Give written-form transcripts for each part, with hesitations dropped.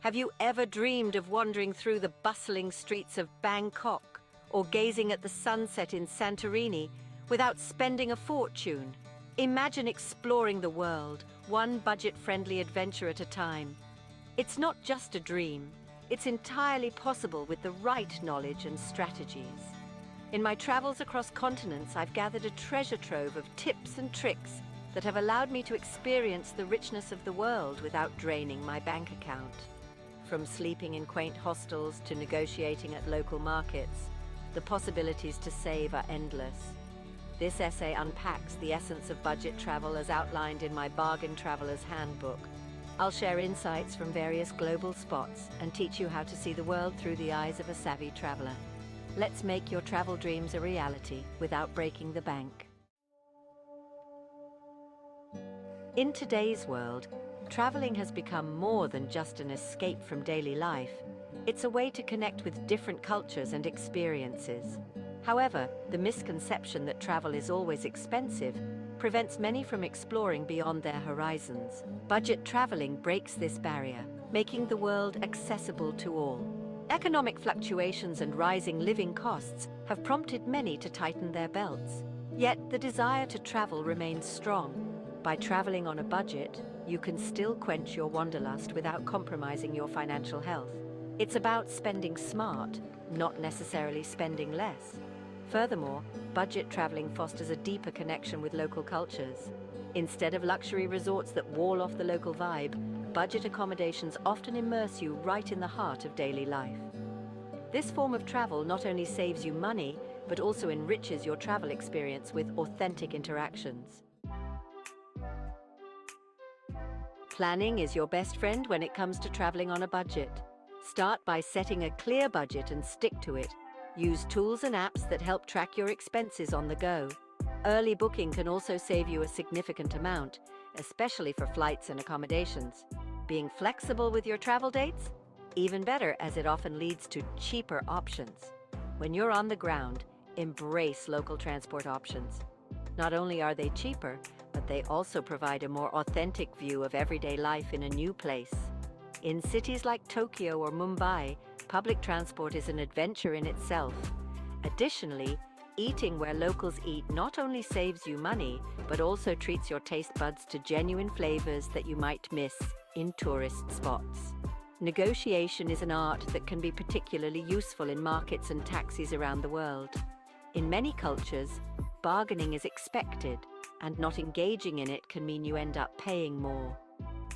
Have you ever dreamed of wandering through the bustling streets of Bangkok or gazing at the sunset in Santorini without spending a fortune? Imagine exploring the world, one budget-friendly adventure at a time. It's not just a dream, it's entirely possible with the right knowledge and strategies. In my travels across continents, I've gathered a treasure trove of tips and tricks that have allowed me to experience the richness of the world without draining my bank account. From sleeping in quaint hostels to negotiating at local markets, the possibilities to save are endless. This essay unpacks the essence of budget travel as outlined in my Bargain Traveler's Handbook. I'll share insights from various global spots and teach you how to see the world through the eyes of a savvy traveler. Let's make your travel dreams a reality without breaking the bank. In today's world, traveling has become more than just an escape from daily life. It's a way to connect with different cultures and experiences. However, the misconception that travel is always expensive prevents many from exploring beyond their horizons. Budget traveling breaks this barrier, making the world accessible to all. Economic fluctuations and rising living costs have prompted many to tighten their belts. Yet the desire to travel remains strong. By traveling on a budget, you can still quench your wanderlust without compromising your financial health. It's about spending smart, not necessarily spending less. Furthermore, budget traveling fosters a deeper connection with local cultures. Instead of luxury resorts that wall off the local vibe, budget accommodations often immerse you right in the heart of daily life. This form of travel not only saves you money, but also enriches your travel experience with authentic interactions. Planning is your best friend when it comes to traveling on a budget. Start by setting a clear budget and stick to it. Use tools and apps that help track your expenses on the go. Early booking can also save you a significant amount, especially for flights and accommodations. Being flexible with your travel dates? Even better, as it often leads to cheaper options. When you're on the ground, embrace local transport options. Not only are they cheaper, but they also provide a more authentic view of everyday life in a new place. In cities like Tokyo or Mumbai, public transport is an adventure in itself. Additionally, eating where locals eat not only saves you money, but also treats your taste buds to genuine flavors that you might miss in tourist spots. Negotiation is an art that can be particularly useful in markets and taxis around the world. In many cultures, bargaining is expected, and not engaging in it can mean you end up paying more.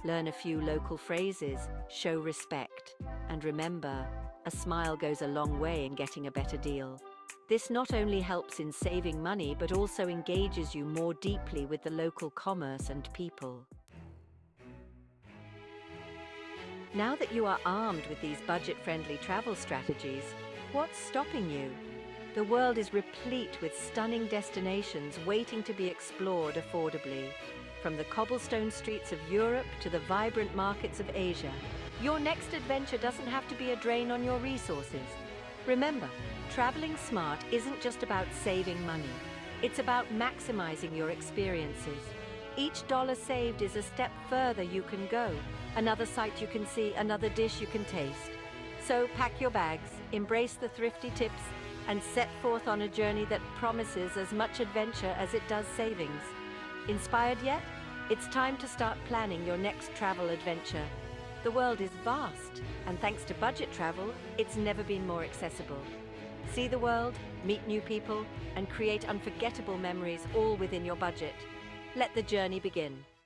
Learn a few local phrases, show respect, and remember, a smile goes a long way in getting a better deal. This not only helps in saving money, but also engages you more deeply with the local commerce and people. Now that you are armed with these budget-friendly travel strategies, what's stopping you? The world is replete with stunning destinations waiting to be explored affordably. From the cobblestone streets of Europe to the vibrant markets of Asia, your next adventure doesn't have to be a drain on your resources. Remember, traveling smart isn't just about saving money. It's about maximizing your experiences. Each dollar saved is a step further you can go, another sight you can see, another dish you can taste. So pack your bags, embrace the thrifty tips, and set forth on a journey that promises as much adventure as it does savings. Inspired yet? It's time to start planning your next travel adventure. The world is vast, and thanks to budget travel, it's never been more accessible. See the world, meet new people, and create unforgettable memories all within your budget. Let the journey begin.